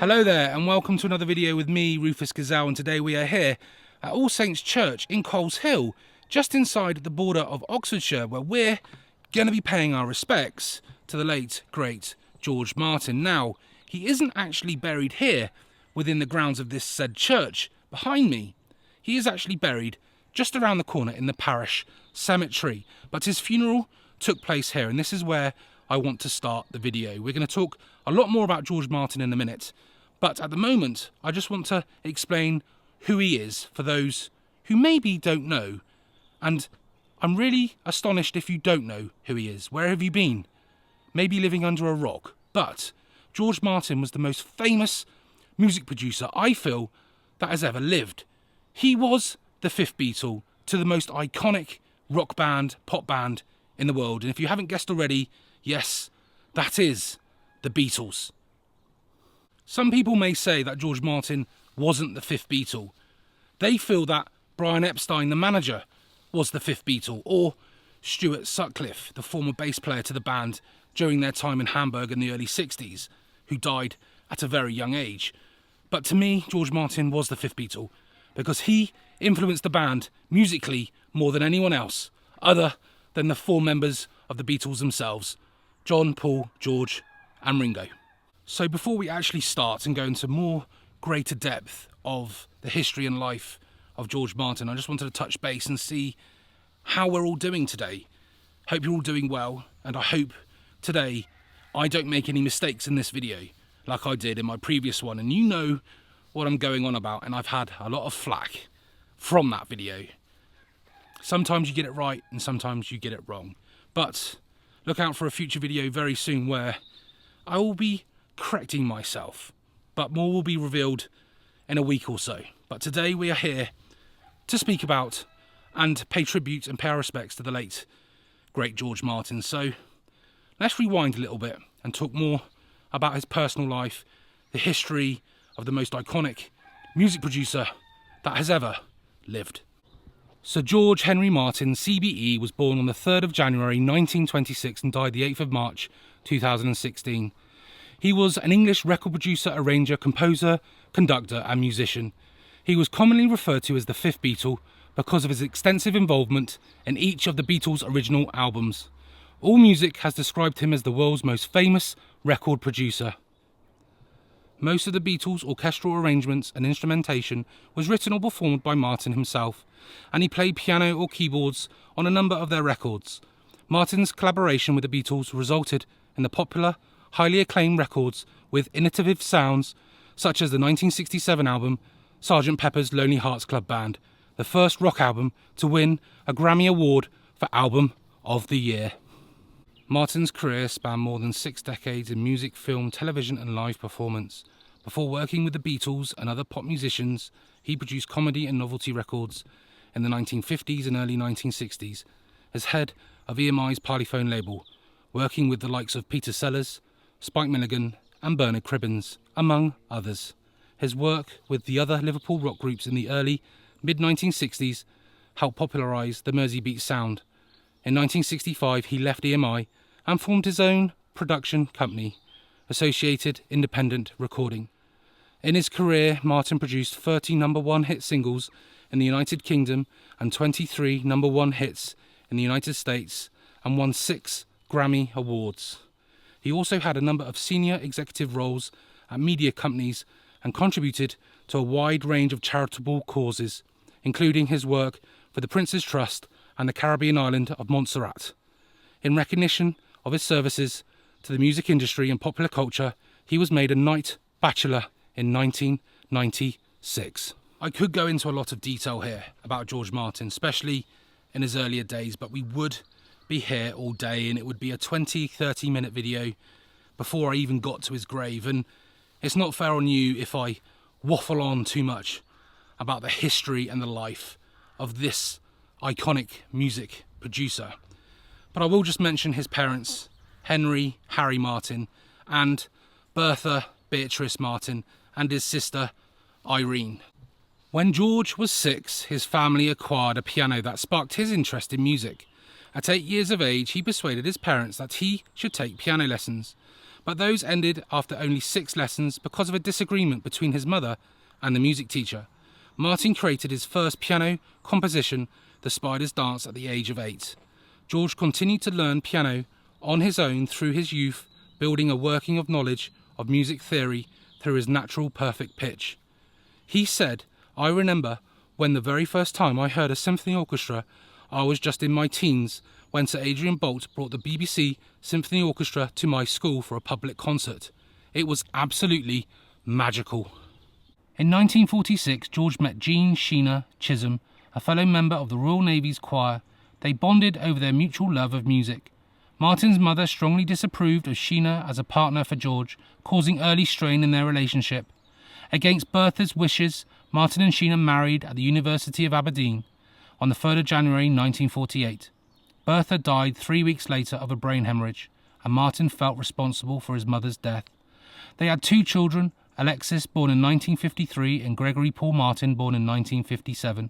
Hello there and welcome to another video with me, Rufus Gazelle, and today we are here at All Saints Church in Coleshill, just inside the border of Oxfordshire, where we're going to be paying our respects to the late, great George Martin. Now, he isn't actually buried here within the grounds of this said church behind me. He is actually buried just around the corner in the parish cemetery, but his funeral took place here, and this is where I want to start the video. We're going to talk a lot more about George Martin in a minute, but at the moment I just want to explain who he is for those who maybe don't know. And I'm really astonished if you don't know who he is. Where have you been? Maybe living under a rock. But George Martin was the most famous music producer, I feel, that has ever lived. He was the fifth Beatle to the most iconic rock band, pop band in the world. And if you haven't guessed already, yes, that is the Beatles. Some people may say that George Martin wasn't the fifth Beatle. They feel that Brian Epstein, the manager, was the fifth Beatle, or Stuart Sutcliffe, the former bass player to the band during their time in Hamburg in the early 60s, who died at a very young age. But to me, George Martin was the fifth Beatle, because he influenced the band musically more than anyone else, other than the four members of the Beatles themselves, John, Paul, George and Ringo. So before we actually start and go into more greater depth of the history and life of George Martin, I just wanted to touch base and see how we're all doing today. Hope you're all doing well, and I hope today I don't make any mistakes in this video like I did in my previous one, and you know what I'm going on about, and I've had a lot of flack from that video. Sometimes you get it right and sometimes you get it wrong, but look out for a future video very soon where I will be correcting myself, but more will be revealed in a week or so. But today we are here to speak about and pay tribute and pay our respects to the late, great George Martin. So let's rewind a little bit and talk more about his personal life, the history of the most iconic music producer that has ever lived. Sir George Henry Martin, CBE, was born on the 3rd of January 1926 and died the 8th of March 2016. He was an English record producer, arranger, composer, conductor and musician. He was commonly referred to as the fifth Beatle because of his extensive involvement in each of the Beatles' original albums. AllMusic has described him as the world's most famous record producer. Most of the Beatles' orchestral arrangements and instrumentation was written or performed by Martin himself, and he played piano or keyboards on a number of their records. Martin's collaboration with the Beatles resulted in the popular, highly acclaimed records with innovative sounds, such as the 1967 album Sgt. Pepper's Lonely Hearts Club Band, the first rock album to win a Grammy Award for Album of the Year. Martin's career spanned more than 6 decades in music, film, television and live performance. Before working with the Beatles and other pop musicians, he produced comedy and novelty records in the 1950s and early 1960s as head of EMI's Parlophone label, working with the likes of Peter Sellers, Spike Milligan and Bernard Cribbins, among others. His work with the other Liverpool rock groups in the early, mid-1960s helped popularise the Merseybeat sound. In 1965 he left EMI and formed his own production company, Associated Independent Recording. In his career, Martin produced 30 number one hit singles in the United Kingdom and 23 number one hits in the United States and won 6 Grammy Awards. He also had a number of senior executive roles at media companies and contributed to a wide range of charitable causes, including his work for the Prince's Trust and the Caribbean island of Montserrat. In recognition of his services to the music industry and popular culture, he was made a Knight Bachelor in 1996. I could go into a lot of detail here about George Martin, especially in his earlier days, but we would be here all day and it would be a 20-30 minute video before I even got to his grave, and it's not fair on you if I waffle on too much about the history and the life of this iconic music producer. But I will just mention his parents, Henry Harry Martin and Bertha Beatrice Martin, and his sister Irene. When George was 6, his family acquired a piano that sparked his interest in music. At 8 years of age, he persuaded his parents that he should take piano lessons. but those ended after only 6 lessons because of a disagreement between his mother and the music teacher. Martin created his first piano composition, The Spider's Dance, at the age of 8. George continued to learn piano on his own through his youth, building a working of knowledge of music theory through his natural perfect pitch. He said, "I remember when the very first time I heard a symphony orchestra, I was just in my teens when Sir Adrian Boult brought the BBC Symphony Orchestra to my school for a public concert. It was absolutely magical." In 1946, George met Jean Sheena Chisholm, a fellow member of the Royal Navy's choir. They bonded over their mutual love of music. Martin's mother strongly disapproved of Sheena as a partner for George, causing early strain in their relationship. Against Bertha's wishes, Martin and Sheena married at the University of Aberdeen on the 3rd of January 1948. Bertha died 3 weeks later of a brain hemorrhage, and Martin felt responsible for his mother's death. They had 2 children, Alexis, born in 1953, and Gregory Paul Martin, born in 1957.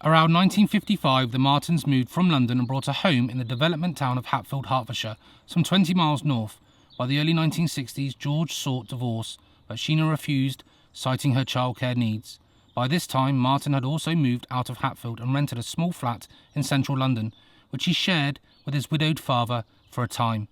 Around 1955, the Martins moved from London and bought a home in the development town of Hatfield, Hertfordshire, some 20 miles north. By the early 1960s, George sought divorce, but Sheena refused, citing her childcare needs. By this time, Martin had also moved out of Hatfield and rented a small flat in central London, which he shared with his widowed father for a time.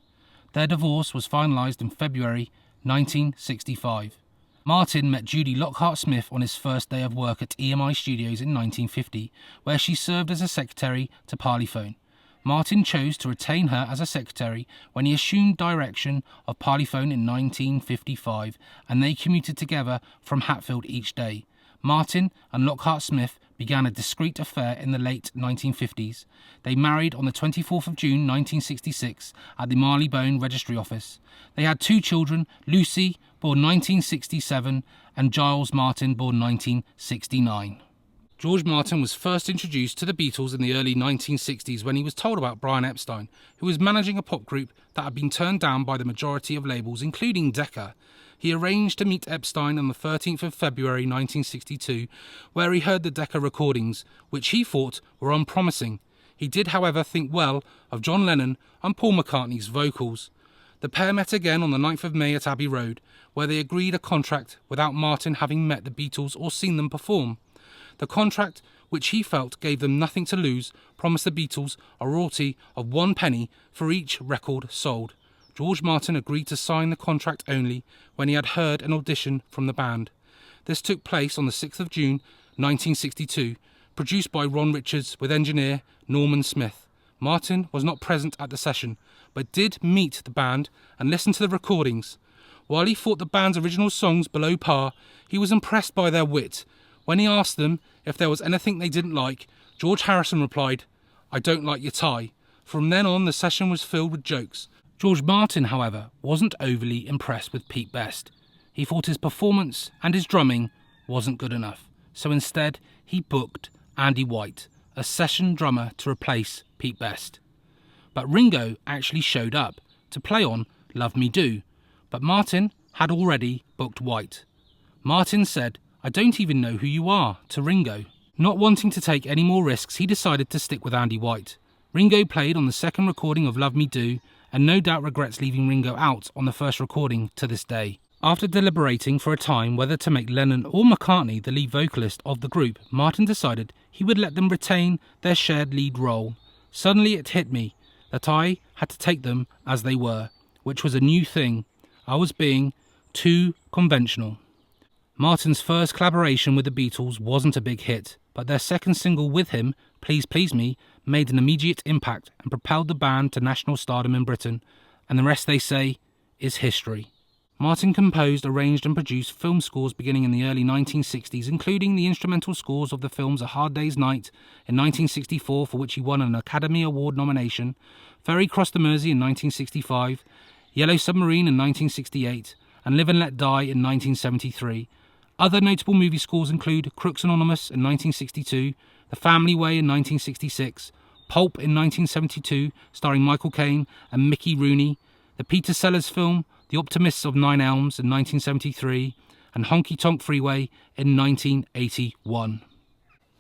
Their divorce was finalised in February 1965. Martin met Judy Lockhart-Smith on his first day of work at EMI Studios in 1950, where she served as a secretary to Parlophone. Martin chose to retain her as a secretary when he assumed direction of Parlophone in 1955, and they commuted together from Hatfield each day. Martin and Lockhart-Smith began a discreet affair in the late 1950s. They married on the 24th of June 1966 at the Marylebone Registry Office. They had 2 children, Lucy, born 1967, and Giles Martin, born 1969. George Martin was first introduced to the Beatles in the early 1960s when he was told about Brian Epstein, who was managing a pop group that had been turned down by the majority of labels, including Decca. He arranged to meet Epstein on the 13th of February 1962, where he heard the Decca recordings, which he thought were unpromising. He did, however, think well of John Lennon and Paul McCartney's vocals. The pair met again on the 9th of May at Abbey Road, where they agreed a contract without Martin having met the Beatles or seen them perform. The contract, which he felt gave them nothing to lose, promised the Beatles a royalty of 1 penny for each record sold. George Martin agreed to sign the contract only when he had heard an audition from the band. This took place on the 6th of June 1962, produced by Ron Richards with engineer Norman Smith. Martin was not present at the session, but did meet the band and listen to the recordings. While he thought the band's original songs below par, he was impressed by their wit. When he asked them if there was anything they didn't like, George Harrison replied, "I don't like your tie." From then on, the session was filled with jokes. George Martin, however, wasn't overly impressed with Pete Best. He thought his performance and his drumming wasn't good enough, so instead he booked Andy White, a session drummer, to replace Pete Best. But Ringo actually showed up to play on Love Me Do, but Martin had already booked White. Martin said, "I don't even know who you are," to Ringo. Not wanting to take any more risks, he decided to stick with Andy White. Ringo played on the second recording of Love Me Do, and no doubt regrets leaving Ringo out on the first recording to this day. After deliberating for a time whether to make Lennon or McCartney the lead vocalist of the group, Martin decided he would let them retain their shared lead role. Suddenly it hit me that I had to take them as they were, which was a new thing. I was being too conventional. Martin's first collaboration with the Beatles wasn't a big hit, but their second single with him, Please Please Me, made an immediate impact and propelled the band to national stardom in Britain, and the rest, they say, is history. Martin composed, arranged and produced film scores beginning in the early 1960s, including the instrumental scores of the films A Hard Day's Night in 1964, for which he won an Academy Award nomination, Ferry Cross the Mersey in 1965, Yellow Submarine in 1968, and Live and Let Die in 1973. Other notable movie scores include Crooks Anonymous in 1962, The Family Way in 1966, Pulp in 1972, starring Michael Caine and Mickey Rooney, the Peter Sellers film The Optimists of Nine Elms in 1973, and Honky Tonk Freeway in 1981.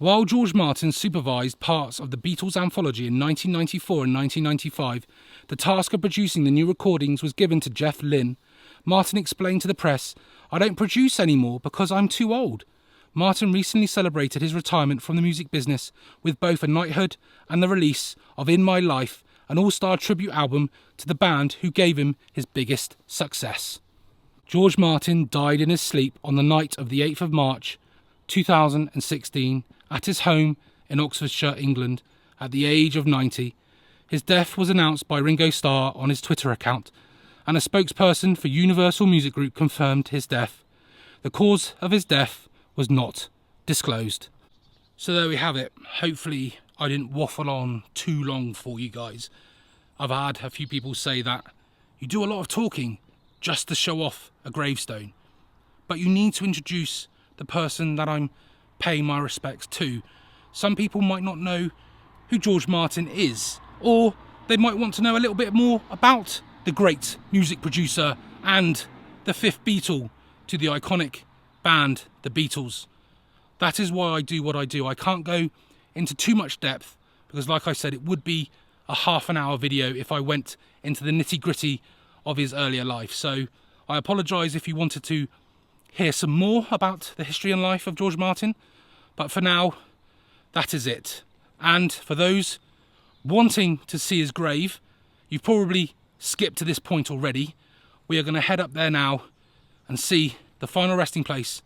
While George Martin supervised parts of the Beatles anthology in 1994 and 1995, the task of producing the new recordings was given to Jeff Lynne. Martin explained to the press, "I don't produce anymore because I'm too old." Martin recently celebrated his retirement from the music business with both a knighthood and the release of In My Life, an all-star tribute album to the band who gave him his biggest success. George Martin died in his sleep on the night of the 8th of March 2016 at his home in Oxfordshire, England, at the age of 90. His death was announced by Ringo Starr on his Twitter account, and a spokesperson for Universal Music Group confirmed his death. The cause of his death was not disclosed. So there we have it. Hopefully I didn't waffle on too long for you guys. I've had a few people say that you do a lot of talking just to show off a gravestone, but you need to introduce the person that I'm paying my respects to. Some people might not know who George Martin is, or they might want to know a little bit more about the great music producer and the fifth Beatle to the iconic band, the Beatles. That is why I do what I do. I can't go into too much depth because, like I said, it would be a half an hour video if I went into the nitty-gritty of his earlier life. So I apologise if you wanted to hear some more about the history and life of George Martin, but for now, that is it. And for those wanting to see his grave, you've probably skipped to this point already. We are going to head up there now and see the final resting place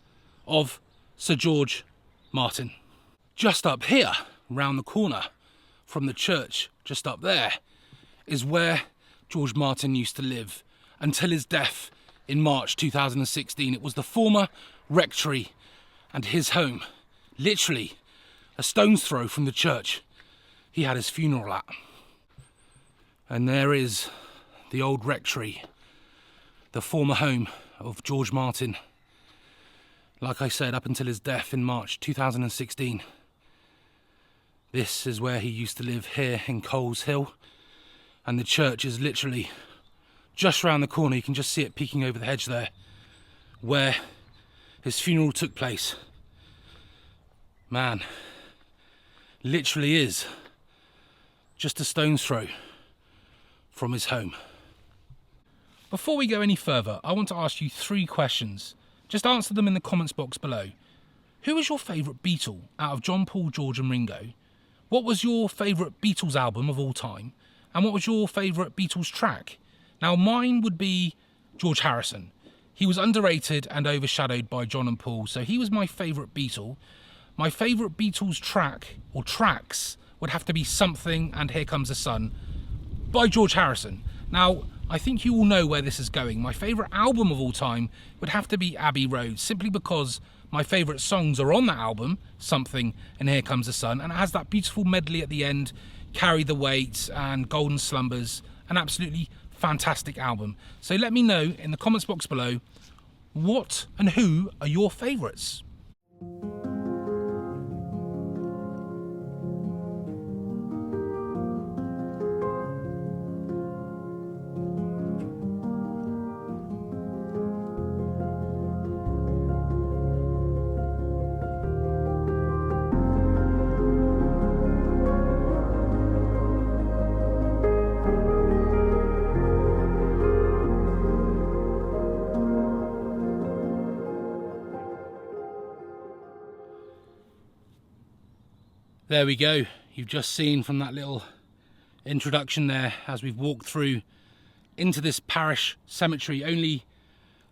of Sir George Martin. Just up here, round the corner from the church, just up there, is where George Martin used to live until his death in March 2016. It was the former rectory and his home, literally a stone's throw from the church he had his funeral at. And there is the old rectory, the former home of George Martin. Like I said, up until his death in March 2016. This is where he used to live, here in Coleshill, and the church is literally just round the corner. You can just see it peeking over the hedge there, where his funeral took place. Man, literally is just a stone's throw from his home. Before we go any further, I want to ask you 3 questions. Just answer them in the comments box below. Who is your favourite Beatle out of John, Paul, George and Ringo? What was your favourite Beatles album of all time? And what was your favourite Beatles track? Now mine would be George Harrison. He was underrated and overshadowed by John and Paul, so he was my favourite Beatle. My favourite Beatles track, or tracks, would have to be Something and Here Comes the Sun by George Harrison. Now, I think you all know where this is going. My favourite album of all time would have to be Abbey Road, simply because my favourite songs are on that album, Something and Here Comes the Sun, and it has that beautiful medley at the end, Carry the Weight and Golden Slumbers, an absolutely fantastic album. So let me know in the comments box below, what and who are your favourites? There we go. You've just seen from that little introduction there, as we've walked through into this parish cemetery, only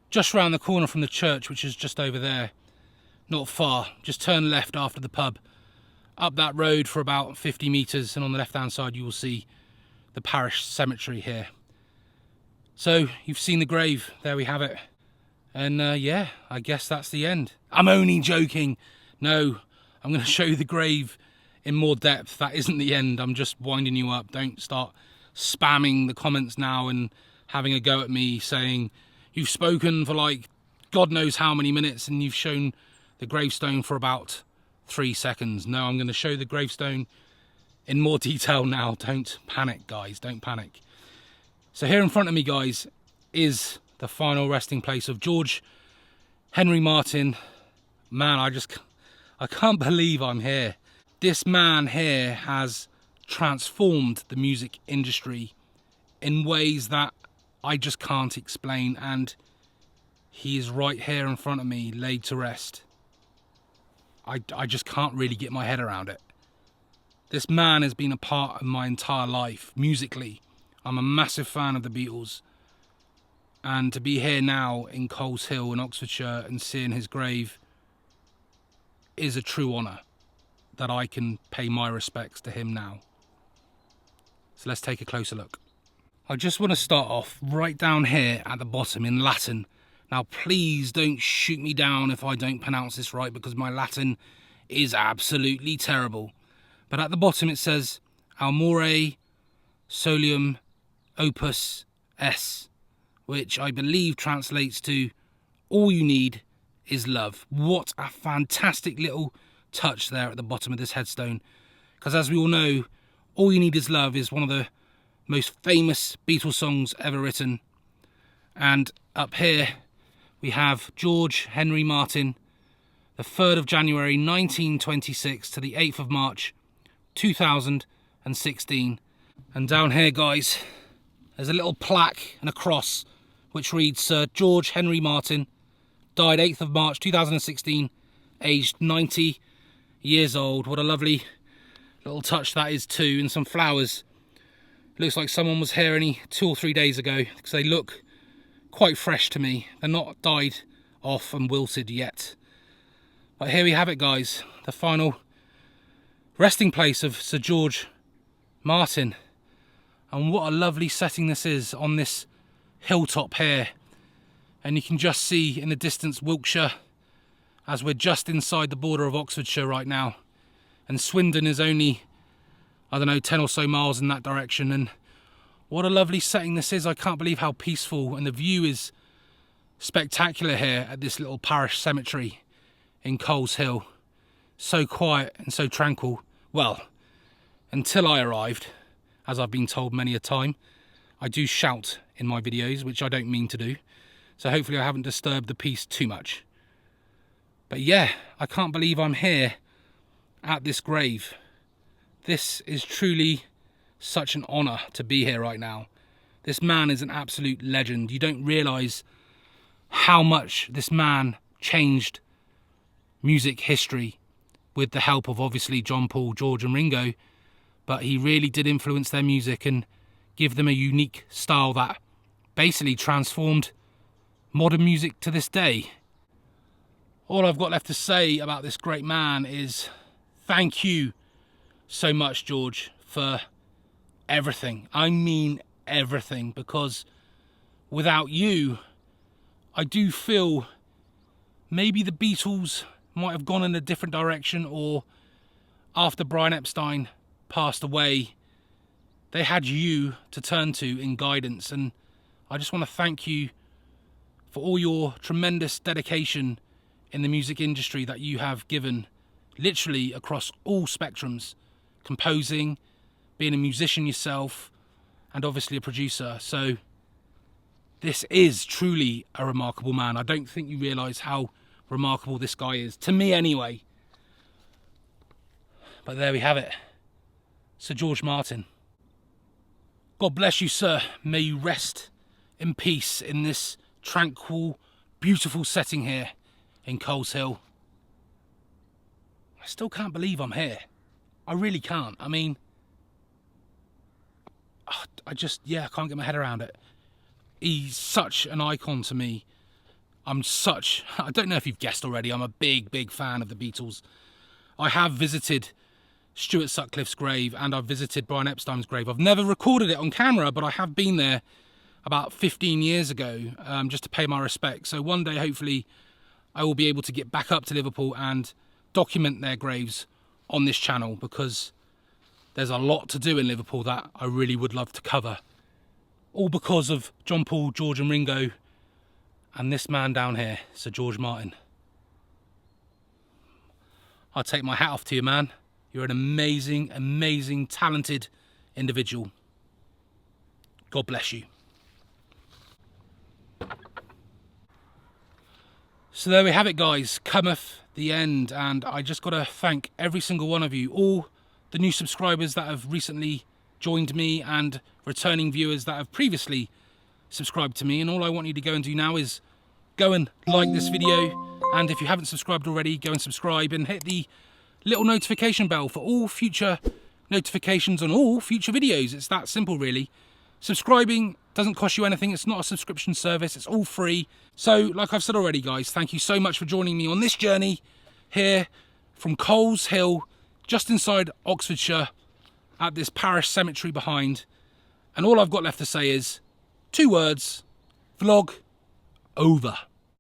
just round the corner from the church, which is just over there, not far. Just turn left after the pub, up that road for about 50 metres, and on the left hand side you will see the parish cemetery here. So you've seen the grave, there we have it. And yeah, I guess that's the end. I'm only joking. No, I'm going to show you the grave in more depth. That isn't the end. I'm just winding you up. Don't start spamming the comments now and having a go at me saying you've spoken for like God knows how many minutes and you've shown the gravestone for about 3 seconds. No, I'm going to show the gravestone in more detail now. Don't panic, guys. Don't panic. So here in front of me, guys, is the final resting place of George Henry Martin. Man, I I can't believe I'm here. This man here has transformed the music industry in ways that I just can't explain, and he is right here in front of me, laid to rest. I just can't really get my head around it. This man has been a part of my entire life, musically. I'm a massive fan of the Beatles. And to be here now in Coleshill in Oxfordshire and seeing his grave is a true honour that I can pay my respects to him now. So let's take a closer look. I just want to start off right down here at the bottom in Latin. Now please don't shoot me down if I don't pronounce this right, because my Latin is absolutely terrible. But at the bottom it says Amore Solium Opus S, which I believe translates to all you need is love. What a fantastic little touch there at the bottom of this headstone. Because as we all know, All You Need Is Love is one of the most famous Beatles songs ever written. And up here we have George Henry Martin, the 3rd of January 1926 to the 8th of March 2016. And down here, guys, there's a little plaque and a cross which reads Sir George Henry Martin, died 8th of March 2016, aged 90 years old. What a lovely little touch that is too, and some flowers. Looks like someone was here only 2 or 3 days ago, because they look quite fresh to me. They're not died off and wilted yet. But here we have it, guys, the final resting place of Sir George Martin. And what a lovely setting this is on this hilltop here. And you can just see in the distance Wiltshire, as we're just inside the border of Oxfordshire right now. And Swindon is only, I don't know, 10 or so miles in that direction. And what a lovely setting this is. I can't believe how peaceful, and the view is spectacular here at this little parish cemetery in Coleshill. So quiet and so tranquil. Well, until I arrived, as I've been told many a time. I do shout in my videos, which I don't mean to do. So hopefully I haven't disturbed the peace too much. But yeah, I can't believe I'm here at this grave. This is truly such an honour to be here right now. This man is an absolute legend. You don't realise how much this man changed music history with the help of obviously John, Paul, George and Ringo. But he really did influence their music and give them a unique style that basically transformed modern music to this day. All I've got left to say about this great man is thank you so much, George, for everything. I mean everything, because without you, I do feel maybe the Beatles might have gone in a different direction, or after Brian Epstein passed away, they had you to turn to in guidance. And I just want to thank you for all your tremendous dedication in the music industry that you have given, literally across all spectrums, composing, being a musician yourself, and obviously a producer. So this is truly a remarkable man. I don't think you realise how remarkable this guy is, to me anyway. But there we have it, Sir George Martin. God bless you, sir. May you rest in peace in this tranquil, beautiful setting here in Coleshill. I still can't believe I'm here. I really can't. I mean, I can't get my head around it. He's such an icon to me. I don't know if you've guessed already, I'm a big fan of the Beatles. I have visited Stuart Sutcliffe's grave and I've visited Brian Epstein's grave. I've never recorded it on camera, but I have been there about 15 years ago just to pay my respects. So one day, hopefully, I will be able to get back up to Liverpool and document their graves on this channel, because there's a lot to do in Liverpool that I really would love to cover. All because of John, Paul, George and Ringo and this man down here, Sir George Martin. I'll take my hat off to you, man. You're an amazing, talented individual. God bless you. So there we have it, guys. Cometh the end, and I just got to thank every single one of you, all the new subscribers that have recently joined me and returning viewers that have previously subscribed to me. And all I want you to go and do now is go and like this video, and if you haven't subscribed already, go and subscribe and hit the little notification bell for all future notifications on all future videos. It's that simple, really. Subscribing doesn't cost you anything. It's not a subscription service. It's all free. So, like I've said already, guys, thank you so much for joining me on this journey here from Coleshill, just inside Oxfordshire, at this parish cemetery behind. And all I've got left to say is 2 words: vlog over.